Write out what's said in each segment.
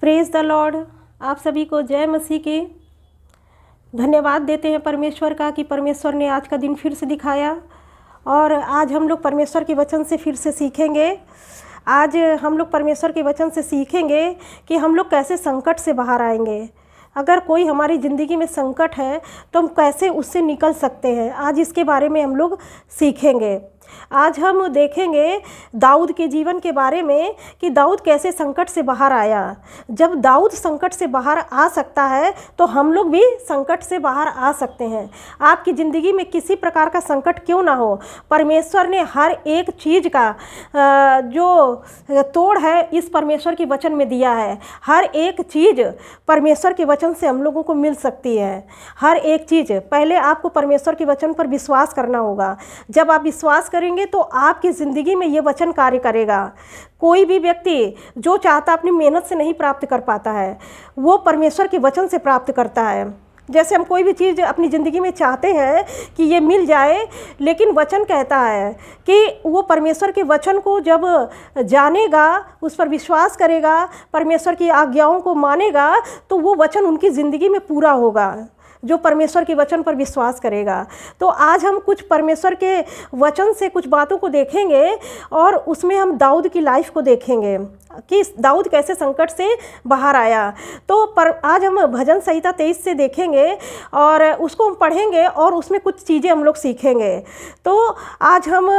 Praise the Lord. आप सभी को जय मसीह के धन्यवाद देते हैं परमेश्वर का कि परमेश्वर ने आज का दिन फिर से दिखाया और आज हम लोग परमेश्वर के वचन से फिर से सीखेंगे। आज हम लोग परमेश्वर के वचन से सीखेंगे कि हम लोग कैसे संकट से बाहर आएंगे। अगर कोई हमारी ज़िंदगी में संकट है तो हम कैसे उससे निकल सकते हैं, आज इसके बारे में हम लोग सीखेंगे। आज हम देखेंगे दाऊद के जीवन के बारे में कि दाऊद कैसे संकट से बाहर आया। जब दाऊद संकट से बाहर आ सकता है तो हम लोग भी संकट से बाहर आ सकते हैं। आपकी ज़िंदगी में किसी प्रकार का संकट क्यों ना हो, परमेश्वर ने हर एक चीज़ का जो तोड़ है इस परमेश्वर के वचन में दिया है। हर एक चीज़ परमेश्वर के वचन से हम लोगों को मिल सकती है। हर एक चीज़, पहले आपको परमेश्वर के वचन पर विश्वास करना होगा। जब आप विश्वास करेंगे तो आपकी ज़िंदगी में ये वचन कार्य करेगा। कोई भी व्यक्ति जो चाहता अपनी मेहनत से नहीं प्राप्त कर पाता है, वो परमेश्वर के वचन से प्राप्त करता है। जैसे हम कोई भी चीज़ अपनी ज़िंदगी में चाहते हैं कि ये मिल जाए, लेकिन वचन कहता है कि वो परमेश्वर के वचन को जब जानेगा, उस पर विश्वास करेगा, परमेश्वर की आज्ञाओं को मानेगा तो वो वचन उनकी ज़िंदगी में पूरा होगा, जो परमेश्वर के वचन पर विश्वास करेगा। तो आज हम कुछ परमेश्वर के वचन से कुछ बातों को देखेंगे और उसमें हम दाऊद की लाइफ को देखेंगे कि दाऊद कैसे संकट से बाहर आया। तो आज हम भजन संहिता 23 से देखेंगे और उसको हम पढ़ेंगे और उसमें कुछ चीज़ें हम लोग सीखेंगे। तो आज हम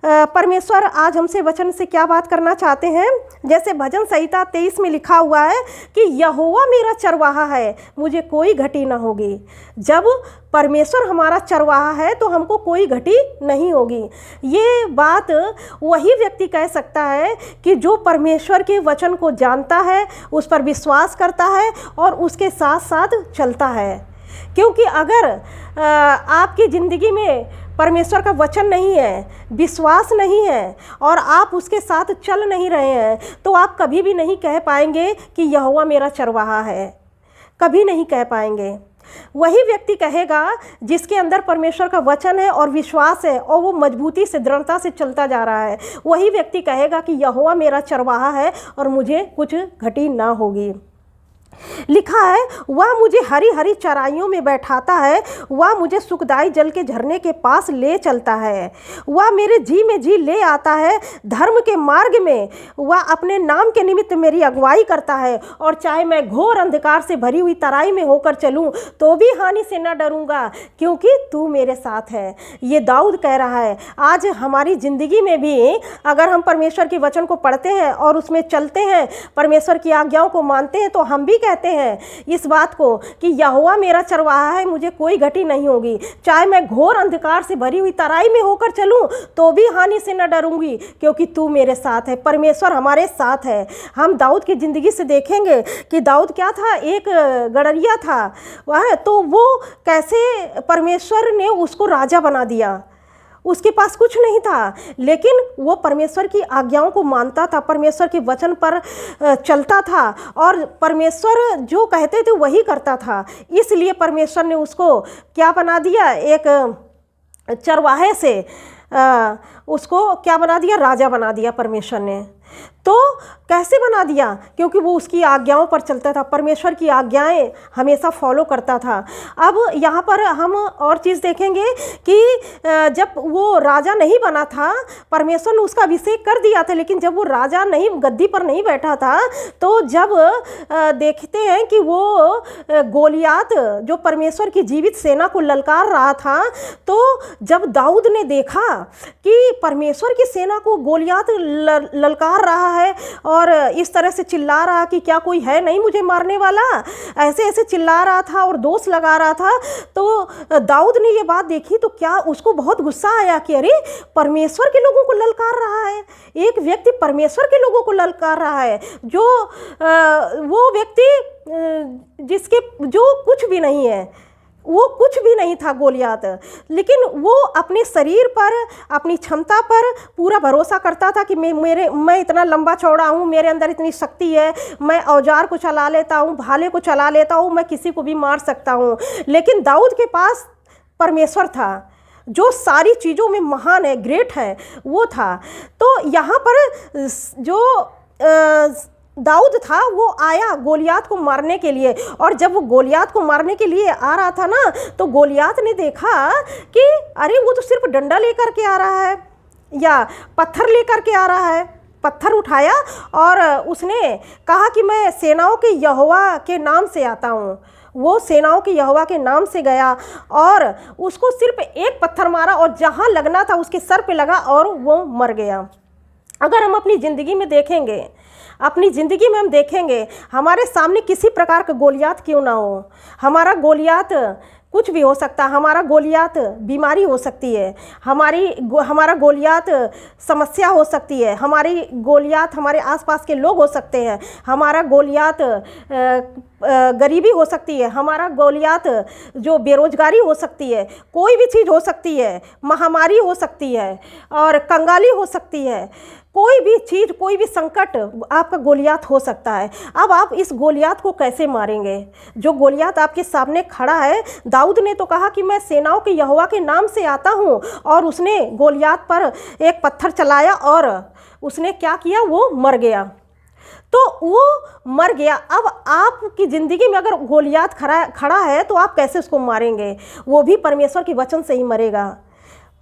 परमेश्वर आज हमसे वचन से क्या बात करना चाहते हैं। जैसे भजन संहिता 23 में लिखा हुआ है कि यहोवा मेरा चरवाहा है, मुझे कोई घटी ना होगी। जब परमेश्वर हमारा चरवाहा है तो हमको कोई घटी नहीं होगी। ये बात वही व्यक्ति कह सकता है कि जो परमेश्वर के वचन को जानता है, उस पर विश्वास करता है और उसके साथ साथ चलता है। क्योंकि अगर आपकी ज़िंदगी में परमेश्वर का वचन नहीं है, विश्वास नहीं है और आप उसके साथ चल नहीं रहे हैं, तो आप कभी भी नहीं कह पाएंगे कि यहोवा मेरा चरवाहा है। कभी नहीं कह पाएंगे। वही व्यक्ति कहेगा जिसके अंदर परमेश्वर का वचन है और विश्वास है और वो मजबूती से, दृढ़ता से चलता जा रहा है। वही व्यक्ति कहेगा कि यहोवा मेरा चरवाहा है और मुझे कुछ घटी ना होगी। लिखा है, वह मुझे हरी हरी चराइयों में बैठाता है, वह मुझे सुखदाई जल के झरने के पास ले चलता है, वह मेरे जी में जी ले आता है, धर्म के मार्ग में वह अपने नाम के निमित्त मेरी अगुवाई करता है। और चाहे मैं घोर अंधकार से भरी हुई तराई में होकर चलूं तो भी हानि से न डरूंगा, क्योंकि तू मेरे साथ है। ये दाऊद कह रहा है। आज हमारी ज़िंदगी में भी अगर हम परमेश्वर के वचन को पढ़ते हैं और उसमें चलते हैं, परमेश्वर की आज्ञाओं को मानते हैं, तो हम भी कहते हैं इस बात को कि यहोवा मेरा चरवाहा है, मुझे कोई घटी नहीं होगी। चाहे मैं घोर अंधकार से भरी हुई तराई में होकर चलूं तो भी हानि से न डरूंगी, क्योंकि तू मेरे साथ है। परमेश्वर हमारे साथ है। हम दाऊद की ज़िंदगी से देखेंगे कि दाऊद क्या था, एक गड़रिया था वह, तो वो कैसे परमेश्वर ने उसको राजा बना दिया। उसके पास कुछ नहीं था, लेकिन वो परमेश्वर की आज्ञाओं को मानता था, परमेश्वर के वचन पर चलता था और परमेश्वर जो कहते थे वही करता था। इसलिए परमेश्वर ने उसको क्या बना दिया, एक चरवाहे से उसको क्या बना दिया, राजा बना दिया परमेश्वर ने। तो कैसे बना दिया, क्योंकि वो उसकी आज्ञाओं पर चलता था, परमेश्वर की आज्ञाएं हमेशा फॉलो करता था। अब यहाँ पर हम और चीज़ देखेंगे कि जब वो राजा नहीं बना था, परमेश्वर ने उसका अभिषेक कर दिया था, लेकिन जब वो राजा नहीं, गद्दी पर नहीं बैठा था, तो जब देखते हैं कि वो गोलियात जो परमेश्वर की जीवित सेना को ललकार रहा था, तो जब दाऊद ने देखा कि परमेश्वर की सेना को गोलियात ललकार रहा है और इस तरह से चिल्ला रहा कि क्या कोई है नहीं मुझे मारने वाला, ऐसे ऐसे चिल्ला रहा था और दोष लगा रहा था, तो दाऊद ने ये बात देखी तो क्या उसको बहुत गुस्सा आया कि अरे कुछ के लोगों को ललकार रहा है, एक व्यक्ति परमेश्वर के लोगों को ललकार रहा है, जो वो व्यक्ति जिसके जो कुछ भी नहीं है, वो कुछ भी नहीं था गोलियात, लेकिन वो अपने शरीर पर, अपनी क्षमता पर पूरा भरोसा करता था कि मैं इतना लंबा चौड़ा हूँ, मेरे अंदर इतनी शक्ति है, मैं औजार को चला लेता हूँ, भाले को चला लेता हूँ, मैं किसी को भी मार सकता हूँ। लेकिन दाऊद के पास परमेश्वर था जो सारी चीज़ों में महान है, ग्रेट है, वो था। तो यहाँ पर जो दाऊद था वो आया गोलियात को मारने के लिए, और जब वो गोलियात को मारने के लिए आ रहा था ना, तो गोलियात ने देखा कि अरे वो तो सिर्फ डंडा लेकर के आ रहा है या पत्थर लेकर के आ रहा है। पत्थर उठाया और उसने कहा कि मैं सेनाओं के यहोवा के नाम से आता हूँ। वो सेनाओं के यहोवा के नाम से गया और उसको सिर्फ एक पत्थर मारा और जहाँ लगना था उसके सर पे लगा और वो मर गया। अगर हम अपनी ज़िंदगी में देखेंगे, अपनी ज़िंदगी में हम देखेंगे, हमारे सामने किसी प्रकार का गोलियात क्यों ना हो, हमारा गोलियात कुछ भी हो सकता है। हमारा गोलियात बीमारी हो सकती है, हमारा गोलियात समस्या हो सकती है, हमारी गोलियात हमारे आसपास के लोग हो सकते हैं, हमारा गोलियात गरीबी हो सकती है, हमारा गोलियात जो बेरोजगारी हो सकती है, कोई भी चीज़ हो सकती है, महामारी हो सकती है और कंगाली हो सकती है, कोई भी चीज़, कोई भी संकट आपका गोलियात हो सकता है। अब आप इस गोलियात को कैसे मारेंगे? जो गोलियात आपके सामने खड़ा है, दाऊद ने तो कहा कि मैं सेनाओं के यहोवा के नाम से आता हूँ, और उसने गोलियात पर एक पत्थर चलाया और उसने क्या किया, वो मर गया। तो वो मर गया। अब आपकी ज़िंदगी में अगर गोलियात खड़ा है तो आप कैसे उसको मारेंगे? वो भी परमेश्वर के वचन से ही मरेगा,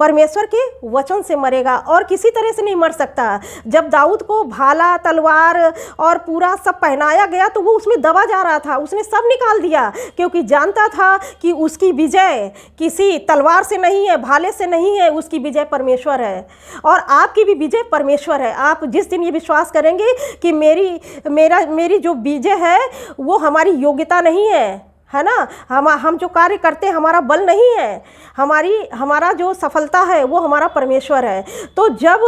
परमेश्वर के वचन से मरेगा, और किसी तरह से नहीं मर सकता। जब दाऊद को भाला, तलवार और पूरा सब पहनाया गया तो वो उसमें दबा जा रहा था, उसने सब निकाल दिया, क्योंकि जानता था कि उसकी विजय किसी तलवार से नहीं है, भाले से नहीं है, उसकी विजय परमेश्वर है। और आपकी भी विजय परमेश्वर है। आप जिस दिन ये विश्वास करेंगे कि मेरी जो विजय है वो हमारी योग्यता नहीं है ना, हम जो कार्य करते हैं हमारा बल नहीं है, हमारा जो सफलता है वो हमारा परमेश्वर है। तो जब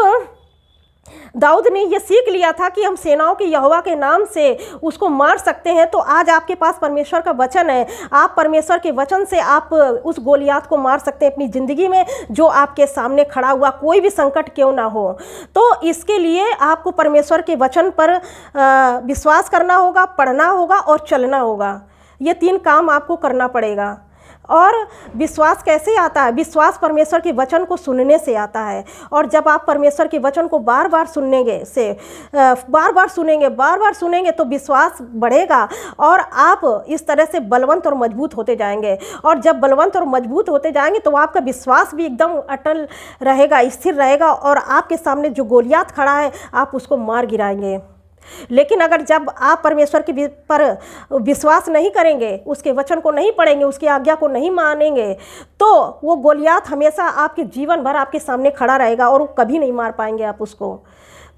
दाऊद ने ये सीख लिया था कि हम सेनाओं के यहोवा के नाम से उसको मार सकते हैं, तो आज आपके पास परमेश्वर का वचन है। आप परमेश्वर के वचन से आप उस गोलियात को मार सकते हैं अपनी ज़िंदगी में, जो आपके सामने खड़ा हुआ कोई भी संकट क्यों ना हो। तो इसके लिए आपको परमेश्वर के वचन पर विश्वास करना होगा, पढ़ना होगा और चलना होगा। ये 3 काम आपको करना पड़ेगा। और विश्वास कैसे आता है? विश्वास परमेश्वर के वचन को सुनने से आता है। और जब आप परमेश्वर के वचन को बार बार सुनेंगे तो विश्वास बढ़ेगा और आप इस तरह से बलवंत और मजबूत होते जाएंगे। और जब बलवंत और मजबूत होते जाएंगे तो आपका विश्वास भी एकदम अटल रहेगा, स्थिर रहेगा, और आपके सामने जो गोलियात खड़ा है आप उसको मार गिराएंगे। लेकिन अगर जब आप परमेश्वर के पर विश्वास नहीं करेंगे, उसके वचन को नहीं पढ़ेंगे, उसकी आज्ञा को नहीं मानेंगे, तो वो गोलियात हमेशा आपके जीवन भर आपके सामने खड़ा रहेगा और कभी नहीं मार पाएंगे आप उसको।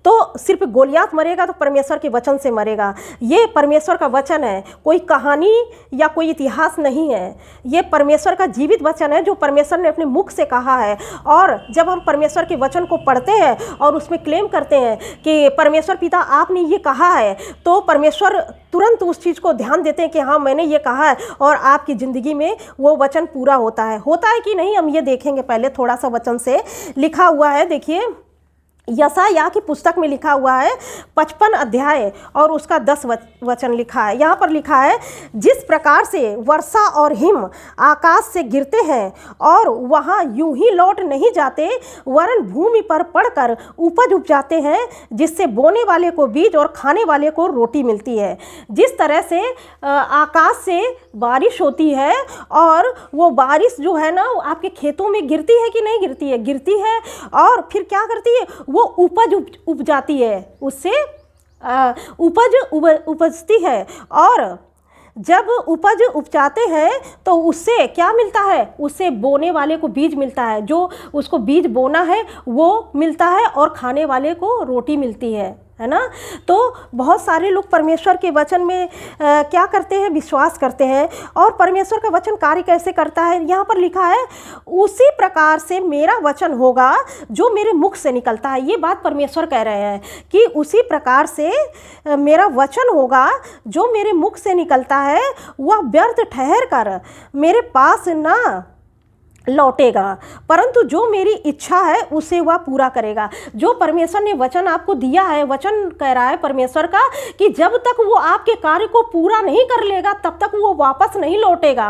तो सिर्फ गोलियात मरेगा तो परमेश्वर के वचन से मरेगा। ये परमेश्वर का वचन है, कोई कहानी या कोई इतिहास नहीं है। ये परमेश्वर का जीवित वचन है जो परमेश्वर ने अपने मुख से कहा है। और जब हम परमेश्वर के वचन को पढ़ते हैं और उसमें क्लेम करते हैं कि परमेश्वर पिता आपने ये कहा है, तो परमेश्वर तुरंत उस चीज़ को ध्यान देते हैं कि हाँ मैंने ये कहा है, और आपकी ज़िंदगी में वो वचन पूरा होता है कि नहीं, हम ये देखेंगे। पहले थोड़ा सा वचन से लिखा हुआ है, देखिए यशायाह की पुस्तक में लिखा हुआ है 55 अध्याय और उसका 10 वचन लिखा है। यहाँ पर लिखा है, जिस प्रकार से वर्षा और हिम आकाश से गिरते हैं और वहाँ यूं ही लौट नहीं जाते, वरन भूमि पर पड़कर उपज उपजाते हैं, जिससे बोने वाले को बीज और खाने वाले को रोटी मिलती है। जिस तरह से आकाश से बारिश होती है और वो बारिश जो है ना आपके खेतों में गिरती है कि नहीं गिरती है? गिरती है, और फिर क्या करती है? वो उपज उपजाती है, उससे उपजती है। और जब उपज उपजाते हैं तो उससे क्या मिलता है? उससे बोने वाले को बीज मिलता है, जो उसको बीज बोना है वो मिलता है, और खाने वाले को रोटी मिलती है ना। तो बहुत सारे लोग परमेश्वर के वचन में क्या करते हैं? विश्वास करते हैं। और परमेश्वर का वचन कार्य कैसे करता है? यहाँ पर लिखा है, उसी प्रकार से मेरा वचन होगा जो मेरे मुख से निकलता है। ये बात परमेश्वर कह रहे हैं कि उसी प्रकार से मेरा वचन होगा जो मेरे मुख से निकलता है, वह व्यर्थ ठहर कर मेरे पास ना लौटेगा, परंतु जो मेरी इच्छा है उसे वह पूरा करेगा। जो परमेश्वर ने वचन आपको दिया है, वचन कह रहा है परमेश्वर का कि जब तक वो आपके कार्य को पूरा नहीं कर लेगा तब तक वो वापस नहीं लौटेगा।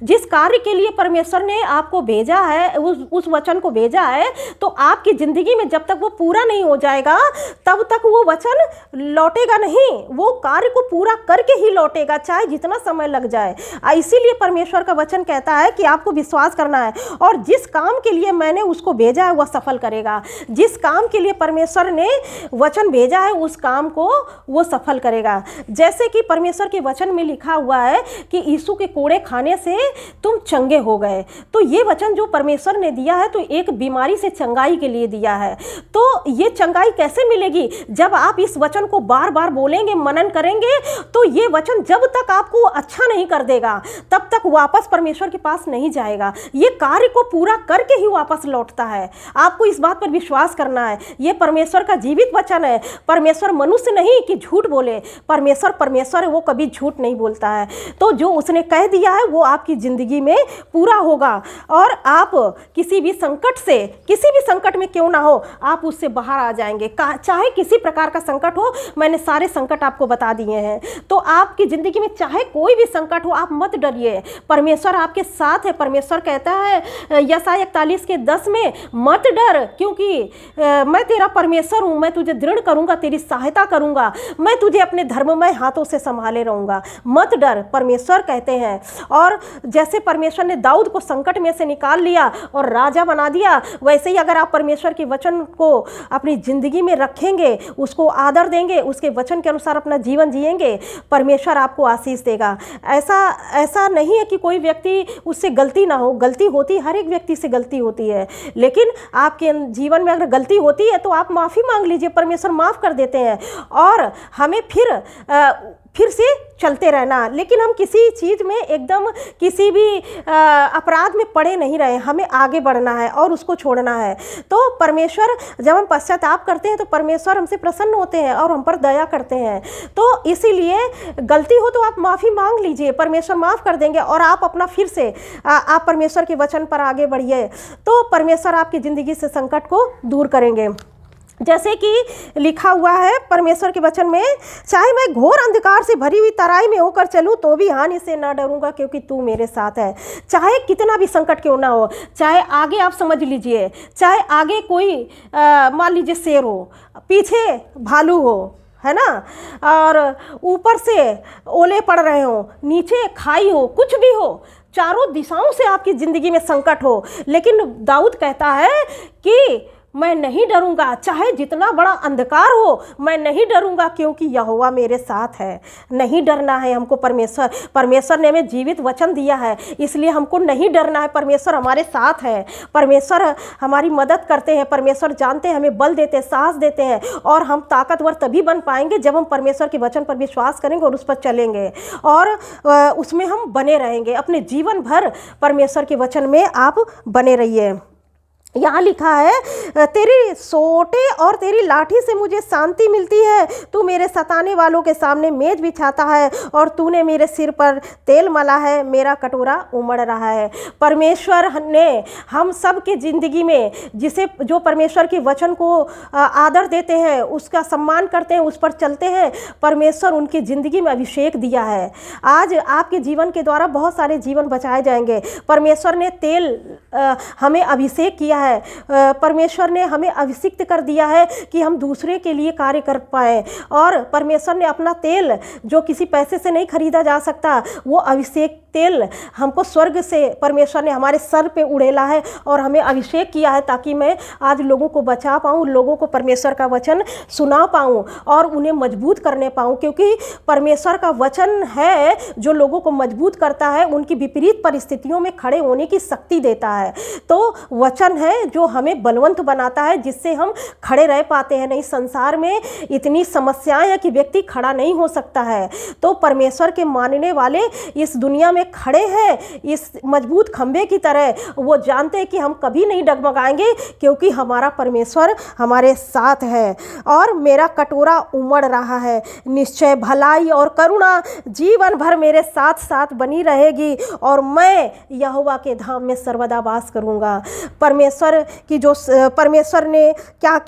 जिस कार्य के लिए परमेश्वर ने आपको भेजा है, उस वचन को भेजा है, तो आपकी ज़िंदगी में जब तक वो पूरा नहीं हो जाएगा तब तक वो वचन लौटेगा नहीं। वो कार्य को पूरा करके ही लौटेगा, चाहे जितना समय लग जाए। इसीलिए परमेश्वर का वचन कहता है कि आपको विश्वास करना है और जिस काम के लिए मैंने उसको भेजा है वह सफल करेगा। जिस काम के लिए परमेश्वर ने वचन भेजा है उस काम को वो सफल करेगा। जैसे कि परमेश्वर के वचन में लिखा हुआ है कि यीशु के कोड़े खाने से तुम चंगे हो गए। तो ये वचन जो परमेश्वर ने दिया है तो एक बीमारी से चंगाई के लिए दिया है। तो ये चंगाई कैसे मिलेगी? जब आप इस वचन को बार बार बोलेंगे, मनन करेंगे, तो ये वचन जब तक आपको अच्छा नहीं कर देगा तब तक वापस परमेश्वर के पास नहीं जाएगा। ये कार्य को पूरा करके ही वापस लौटता है। आपको इस बात पर विश्वास करना है। ये परमेश्वर का जीवित वचन है। परमेश्वर मनुष्य नहीं कि झूठ बोले। परमेश्वर है, वो कभी झूठ नहीं बोलता है। तो जो उसने कह दिया है वो आपकी ज़िंदगी में पूरा होगा और आप किसी भी संकट में क्यों ना हो, आप उससे बाहर आ जाएंगे। चाहे किसी प्रकार का संकट हो, मैंने सारे संकट आपको बता दिए हैं। तो आपकी ज़िंदगी में चाहे कोई भी संकट हो, आप मत डरिए, परमेश्वर आपके साथ है। परमेश्वर कहता है यशायाह 41:10 में, मत डर क्योंकि मैं तेरा परमेश्वर हूँ, मैं तुझे दृढ़ करूँगा, तेरी सहायता करूँगा, मैं तुझे अपने धर्ममय हाथों से संभाले रहूँगा। मत डर, परमेश्वर कहते हैं। और जैसे परमेश्वर ने दाऊद को संकट में से निकाल लिया और राजा बना दिया, वैसे ही अगर आप परमेश्वर के वचन को अपनी ज़िंदगी में रखेंगे, उसको आदर देंगे, उसके वचन के अनुसार अपना जीवन जिएंगे, परमेश्वर आपको आशीष देगा। ऐसा नहीं है कि कोई व्यक्ति उससे गलती ना हो, गलती होती, हर एक व्यक्ति से गलती होती है, लेकिन आपके जीवन में अगर गलती होती है तो आप माफ़ी मांग लीजिए, परमेश्वर माफ़ कर देते हैं और हमें फिर से चलते रहना। लेकिन हम किसी चीज़ में एकदम किसी भी अपराध में पड़े नहीं रहे, हमें आगे बढ़ना है और उसको छोड़ना है। तो परमेश्वर, जब हम पश्चाताप करते हैं तो परमेश्वर हमसे प्रसन्न होते हैं और हम पर दया करते हैं। तो इसीलिए गलती हो तो आप माफ़ी मांग लीजिए, परमेश्वर माफ़ कर देंगे और आप अपना फिर से आप परमेश्वर के वचन पर आगे बढ़िए, तो परमेश्वर आपकी ज़िंदगी से संकट को दूर करेंगे। जैसे कि लिखा हुआ है परमेश्वर के वचन में, चाहे मैं घोर अंधकार से भरी हुई तराई में होकर चलूं तो भी हानि से ना डरूंगा क्योंकि तू मेरे साथ है। चाहे कितना भी संकट क्यों ना हो, चाहे आगे आप समझ लीजिए, चाहे आगे कोई मान लीजिए शेर हो, पीछे भालू हो, है ना, और ऊपर से ओले पड़ रहे हो, नीचे खाई हो, कुछ भी हो, चारों दिशाओं से आपकी ज़िंदगी में संकट हो, लेकिन दाऊद कहता है कि मैं नहीं डरूंगा, चाहे जितना बड़ा अंधकार हो मैं नहीं डरूंगा क्योंकि यहोवा मेरे साथ है। नहीं डरना है हमको, परमेश्वर ने हमें जीवित वचन दिया है, इसलिए हमको नहीं डरना है। परमेश्वर हमारे साथ है, परमेश्वर हमारी मदद करते हैं, परमेश्वर जानते हैं, हमें बल देते हैं, साहस देते हैं और हम ताकतवर तभी बन पाएंगे जब हम परमेश्वर के वचन पर विश्वास करेंगे और उस पर चलेंगे और उसमें हम बने रहेंगे। अपने जीवन भर परमेश्वर के वचन में आप बने रहिए। यहाँ लिखा है, तेरी सोटे और तेरी लाठी से मुझे शांति मिलती है, तू मेरे सताने वालों के सामने मेज बिछाता है और तूने मेरे सिर पर तेल मला है, मेरा कटोरा उमड़ रहा है। परमेश्वर ने हम सब के ज़िंदगी में जो परमेश्वर के वचन को आदर देते हैं, उसका सम्मान करते हैं, उस पर चलते हैं, परमेश्वर उनकी ज़िंदगी में अभिषेक दिया है। आज आपके जीवन के द्वारा बहुत सारे जीवन बचाए जाएंगे। परमेश्वर ने तेल हमें अभिषेक किया है, परमेश्वर ने हमें अभिषिक्त कर दिया है कि हम दूसरे के लिए कार्य कर पाए और परमेश्वर ने अपना तेल जो किसी पैसे से नहीं खरीदा जा सकता, वो अभिषेक तेल हमको स्वर्ग से परमेश्वर ने हमारे सर पे उड़ेला है और हमें अभिषेक किया है ताकि मैं आज लोगों को बचा पाऊँ, लोगों को परमेश्वर का वचन सुना पाऊँ और उन्हें मजबूत करने पाऊँ, क्योंकि परमेश्वर का वचन है जो लोगों को मजबूत करता है, उनकी विपरीत परिस्थितियों में खड़े होने की शक्ति देता है। तो वचन है जो हमें बलवंत बनाता है, जिससे हम खड़े रह पाते हैं। नहीं, संसार में इतनी समस्याएं हैं कि व्यक्ति खड़ा नहीं हो सकता है। तो परमेश्वर के मानने वाले इस दुनिया में में खड़े हैं इस मजबूत खंभे की तरह, वो जानते हैं कि हम कभी नहीं डगमगाएंगे क्योंकि हमारा परमेश्वर हमारे साथ है। और मेरा कटोरा उमड़ रहा है, निश्चय भलाई और करुणा जीवन भर मेरे साथ साथ बनी रहेगी और मैं यहोवा के धाम में सर्वदा वास करूँगा। परमेश्वर ने क्या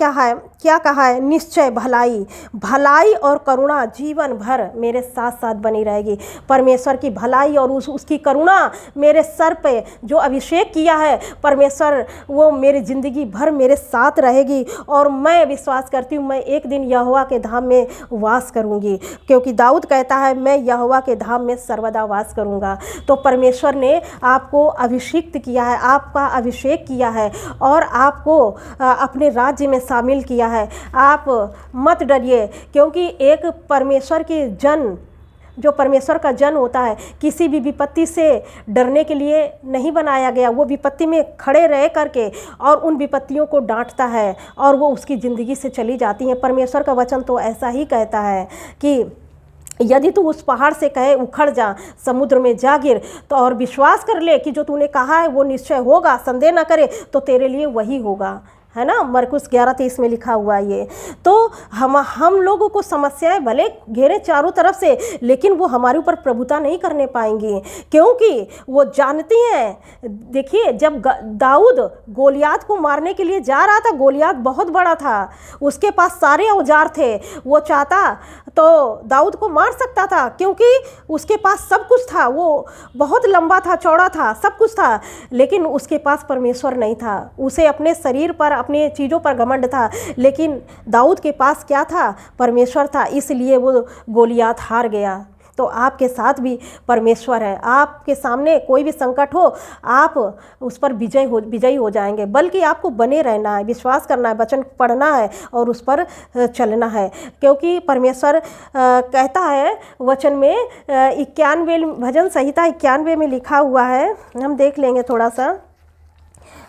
कहा है, निश्चय भलाई और करुणा जीवन भर मेरे साथ साथ बनी रहेगी। परमेश्वर की भलाई और उसकी करुणा मेरे सर पे जो अभिषेक किया है परमेश्वर, वो मेरी ज़िंदगी भर मेरे साथ रहेगी और मैं विश्वास करती हूँ मैं एक दिन यहोवा के धाम में वास करूँगी, क्योंकि दाऊद कहता है मैं यहोवा के धाम में सर्वदा वास करूँगा। तो परमेश्वर ने आपको अभिषिक्त किया है, आपका अभिषेक किया है और आपको अपने राज्य में शामिल किया है। आप मत डरिए, क्योंकि एक परमेश्वर के जो परमेश्वर का जन होता है किसी भी विपत्ति से डरने के लिए नहीं बनाया गया। वो विपत्ति में खड़े रह करके और उन विपत्तियों को डांटता है और वो उसकी ज़िंदगी से चली जाती हैं। परमेश्वर का वचन तो ऐसा ही कहता है कि यदि तू उस पहाड़ से कहे उखड़ जा, समुद्र में जा गिर, तो और विश्वास कर ले कि जो तूने कहा है वो निश्चय होगा, संदेह न करे, तो तेरे लिए वही होगा, है ना। मरकुस 11:23 में लिखा हुआ है ये। तो हम लोगों को समस्याएं भले घेरे चारों तरफ से, लेकिन वो हमारे ऊपर प्रभुता नहीं करने पाएंगी, क्योंकि वो जानती हैं। देखिए, जब दाऊद गोलियात को मारने के लिए जा रहा था, गोलियात बहुत बड़ा था, उसके पास सारे औजार थे, वो चाहता तो दाऊद को मार सकता था, क्योंकि उसके पास सब कुछ था, वो बहुत लंबा था, चौड़ा था, सब कुछ था, लेकिन उसके पास परमेश्वर नहीं था। उसे अपने शरीर पर, अपने चीज़ों पर घमंड था, लेकिन दाऊद के पास क्या था? परमेश्वर था, इसलिए वो गोलियात हार गया। तो आपके साथ भी परमेश्वर है। आपके सामने कोई भी संकट हो, आप उस पर विजयी हो जाएंगे। बल्कि आपको बने रहना है, विश्वास करना है, वचन पढ़ना है और उस पर चलना है, क्योंकि परमेश्वर कहता है वचन में 91 भजन संहिता 91 में लिखा हुआ है। हम देख लेंगे थोड़ा सा।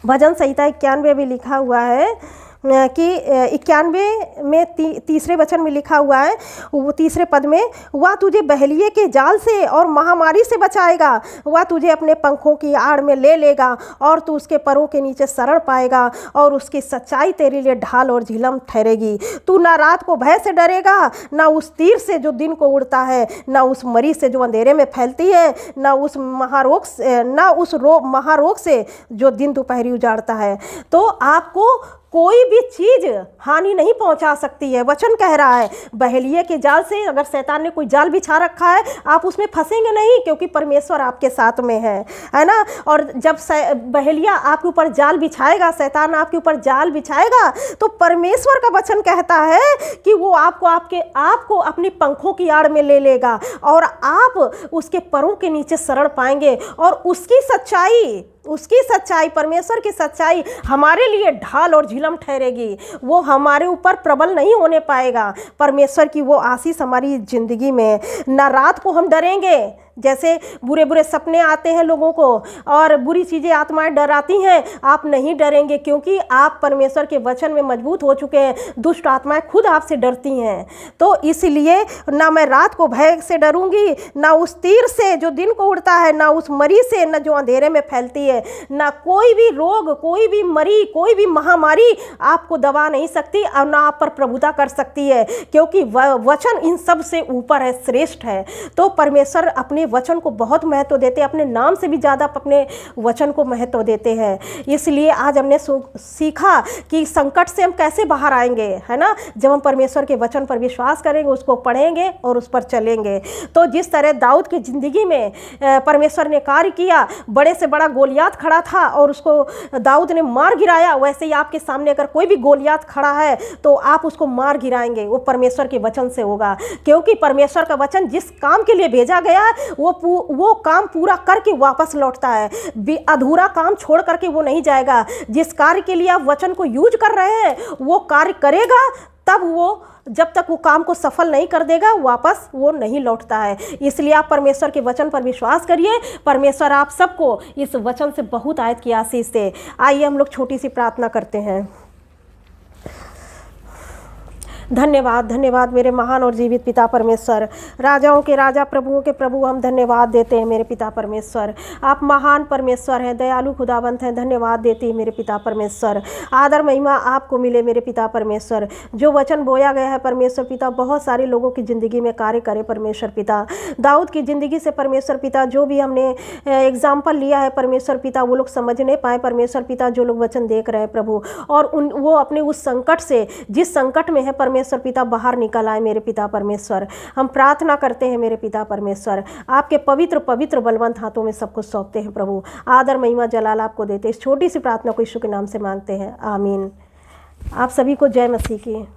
भजन संहिता 91 में लिखा हुआ है कि 91 में तीसरे वचन में लिखा हुआ है, वो तीसरे पद में, वह तुझे बहेलिये के जाल से और महामारी से बचाएगा, वह तुझे अपने पंखों की आड़ में ले लेगा और तू उसके परों के नीचे शरण पाएगा और उसकी सच्चाई तेरे लिए ढाल और झिलम ठहरेगी। तू ना रात को भय से डरेगा, ना उस तीर से जो दिन को उड़ता है, ना उस मरी से जो अंधेरे में फैलती है, ना उस महारोग से जो दिन दोपहरी उजाड़ता है। तो आपको कोई भी चीज़ हानि नहीं पहुंचा सकती है। वचन कह रहा है बहेलिये के जाल से, अगर शैतान ने कोई जाल बिछा रखा है, आप उसमें फंसेंगे नहीं, क्योंकि परमेश्वर आपके साथ में है ना। और जब बहेलिया आपके ऊपर जाल बिछाएगा, शैतान आपके ऊपर जाल बिछाएगा, तो परमेश्वर का वचन कहता है कि वो आपको अपनी पंखों की आड़ में ले लेगा और आप उसके परों के नीचे शरण पाएंगे और उसकी सच्चाई, परमेश्वर की सच्चाई हमारे लिए ढाल और झिलम ठहरेगी। वो हमारे ऊपर प्रबल नहीं होने पाएगा। परमेश्वर की वो आशीष हमारी ज़िंदगी में। ना रात को हम डरेंगे, जैसे बुरे बुरे सपने आते हैं लोगों को और बुरी चीज़ें आत्माएं डराती हैं, आप नहीं डरेंगे, क्योंकि आप परमेश्वर के वचन में मजबूत हो चुके हैं। दुष्ट आत्माएं खुद आपसे डरती हैं। तो इसलिए ना मैं रात को भय से डरूंगी, ना उस तीर से जो दिन को उड़ता है, ना उस मरी से न जो अंधेरे में फैलती है, ना कोई भी रोग, कोई भी मरी, कोई भी महामारी आपको दबा नहीं सकती और ना आप पर प्रभुता कर सकती है, क्योंकि वचन इन सब से ऊपर है, श्रेष्ठ है। तो परमेश्वर अपने वचन को बहुत महत्व देते हैं, अपने नाम से भी ज़्यादा अपने वचन को महत्व देते हैं। इसलिए आज हमने सीखा कि संकट से हम कैसे बाहर आएंगे, है ना, जब हम परमेश्वर के वचन पर विश्वास करेंगे, उसको पढ़ेंगे और उस पर चलेंगे। तो जिस तरह दाऊद की ज़िंदगी में परमेश्वर ने कार्य किया, बड़े से बड़ा गोलियात खड़ा था और उसको दाऊद ने मार गिराया, वैसे ही आपके सामने अगर कोई भी गोलियात खड़ा है तो आप उसको मार गिराएंगे, वो परमेश्वर के वचन से होगा। क्योंकि परमेश्वर का वचन जिस काम के लिए भेजा गया है वो काम पूरा करके वापस लौटता है, अधूरा काम छोड़ करके वो नहीं जाएगा। जिस कार्य के लिए आप वचन को यूज कर रहे हैं वो कार्य करेगा, तब वो जब तक वो काम को सफल नहीं कर देगा वापस वो नहीं लौटता है। इसलिए आप परमेश्वर के वचन पर विश्वास करिए। परमेश्वर आप सबको इस वचन से बहुत आयत की आशीष दे। आइए हम लोग छोटी सी प्रार्थना करते हैं। धन्यवाद, धन्यवाद मेरे महान और जीवित पिता परमेश्वर। राजाओं के राजा, प्रभुओं के प्रभु, हम धन्यवाद देते हैं मेरे पिता परमेश्वर। आप महान परमेश्वर हैं, दयालु खुदावंत हैं। धन्यवाद देते हैं मेरे पिता परमेश्वर। आदर महिमा आपको मिले मेरे पिता परमेश्वर। जो वचन बोया गया है परमेश्वर पिता, बहुत सारे लोगों की ज़िंदगी में कार्य करे परमेश्वर पिता। दाऊद की ज़िंदगी से परमेश्वर पिता जो भी हमने एग्जाम्पल लिया है परमेश्वर पिता, वो लोग समझ नहीं पाए परमेश्वर पिता, जो लोग वचन देख रहे हैं प्रभु, और वो अपने उस संकट से, जिस संकट में है परमेश्वर पिता, बाहर निकल आए मेरे पिता परमेश्वर। हम प्रार्थना करते हैं मेरे पिता परमेश्वर, आपके पवित्र पवित्र बलवंत हाथों में सब कुछ सौंपते हैं प्रभु। आदर महिमा जलाल आपको देते। इस छोटी सी प्रार्थना को यीशु के नाम से मांगते हैं, आमीन। आप सभी को जय मसीह की।